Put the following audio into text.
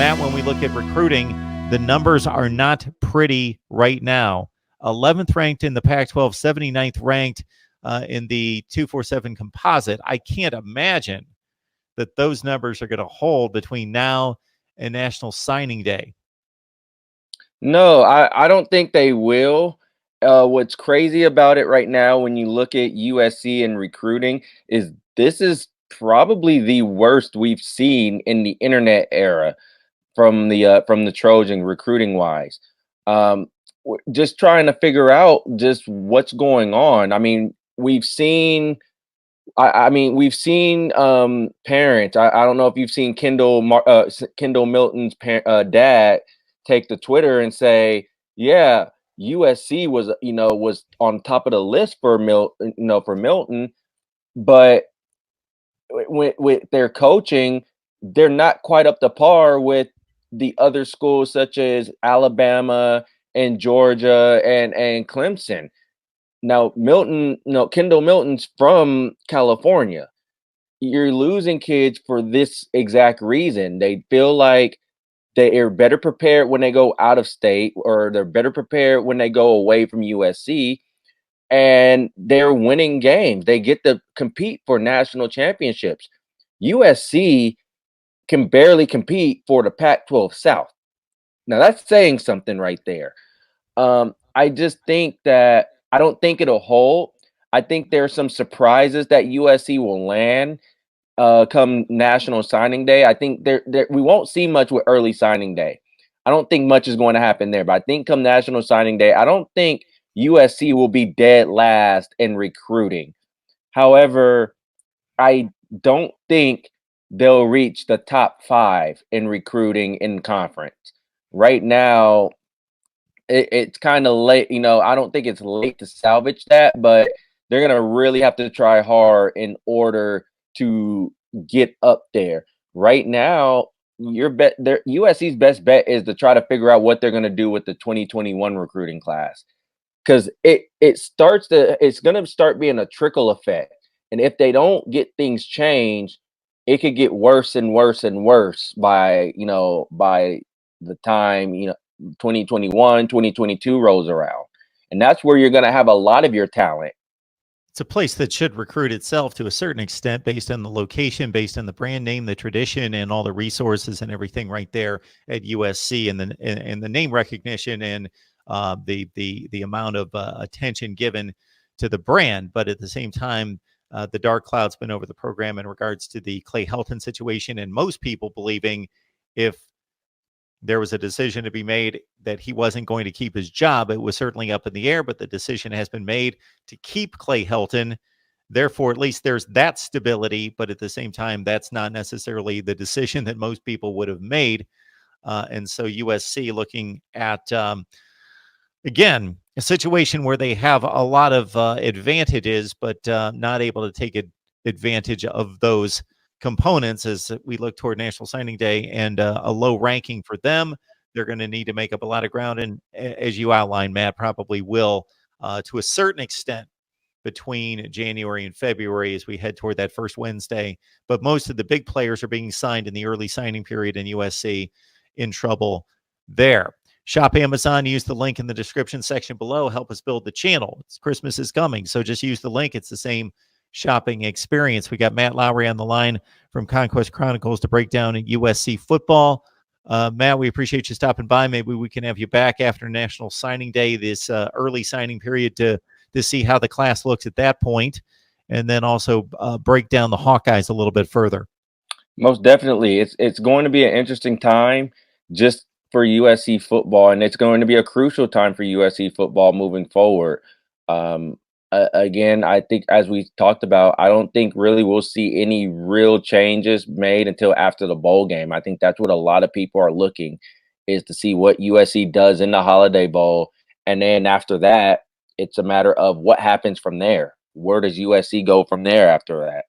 Matt, when we look at recruiting, the numbers are not pretty right now. 11th ranked in the Pac-12, 79th ranked in the 247 composite. I can't imagine that those numbers are going to hold between now and National Signing Day. No, I don't think they will. What's crazy about it right now, when you look at USC and recruiting, is this is probably the worst we've seen in the internet era from the Trojan recruiting wise. Just trying to figure out just what's going on. I mean, we've seen. We've seen parents. I don't know if you've seen Kendall Milton's dad take to Twitter and say, "Yeah, USC was on top of the list for Milton, but with their coaching, they're not quite up to par with the other schools such as Alabama and Georgia and Clemson." Now, Kendall Milton's from California. You're losing kids for this exact reason. They feel like they are better prepared when they go out of state, or they're better prepared when they go away from USC, and they're winning games. They get to compete for national championships. USC can barely compete for the Pac-12 South. Now, that's saying something right there. I just think that I don't think it'll hold. I think there are some surprises that USC will land come National Signing Day. I think we won't see much with early signing day. I don't think much is going to happen there. But I think come National Signing Day, I don't think USC will be dead last in recruiting. However, I don't think they'll reach the top 5 in recruiting in conference. Right now, it's kind of late. I don't think it's late to salvage that, but they're going to really have to try hard in order to get up there. Right now, USC's best bet is to try to figure out what they're going to do with the 2021 recruiting class, because it's going to start being a trickle effect. And if they don't get things changed, it could get worse and worse and worse by the time 2021, 2022 rolls around. And that's where you're going to have a lot of your talent. It's a place that should recruit itself to a certain extent based on the location, based on the brand name, the tradition, and all the resources and everything right there at USC, and the name recognition and the amount of attention given to the brand. But at the same time, the dark cloud's been over the program in regards to the Clay Helton situation, and most people believing if there was a decision to be made that he wasn't going to keep his job, it was certainly up in the air, but the decision has been made to keep Clay Helton. Therefore, at least there's that stability, but at the same time, that's not necessarily the decision that most people would have made. And so USC looking at, again, a situation where they have a lot of advantages, but not able to take advantage of those components as we look toward National Signing Day, and a low ranking for them. They're going to need to make up a lot of ground, and as you outlined, Matt, probably will to a certain extent between January and February as we head toward that first Wednesday. But most of the big players are being signed in the early signing period, and USC in trouble there. Shop Amazon. Use the link in the description section below. Help us build the channel. Christmas is coming, so just use the link. It's the same shopping experience. We got Matt Lowry on the line from Conquest Chronicles to break down USC football. Matt, we appreciate you stopping by. Maybe we can have you back after National Signing Day, this early signing period, to see how the class looks at that point, and then also break down the Hawkeyes a little bit further. Most definitely. It's going to be an interesting time just for USC football, and it's going to be a crucial time for USC football moving forward. Again, I think, as we talked about, I don't think really we'll see any real changes made until after the bowl game. I think that's what a lot of people are looking, is to see what USC does in the Holiday Bowl. And then after that, it's a matter of what happens from there. Where does USC go from there after that?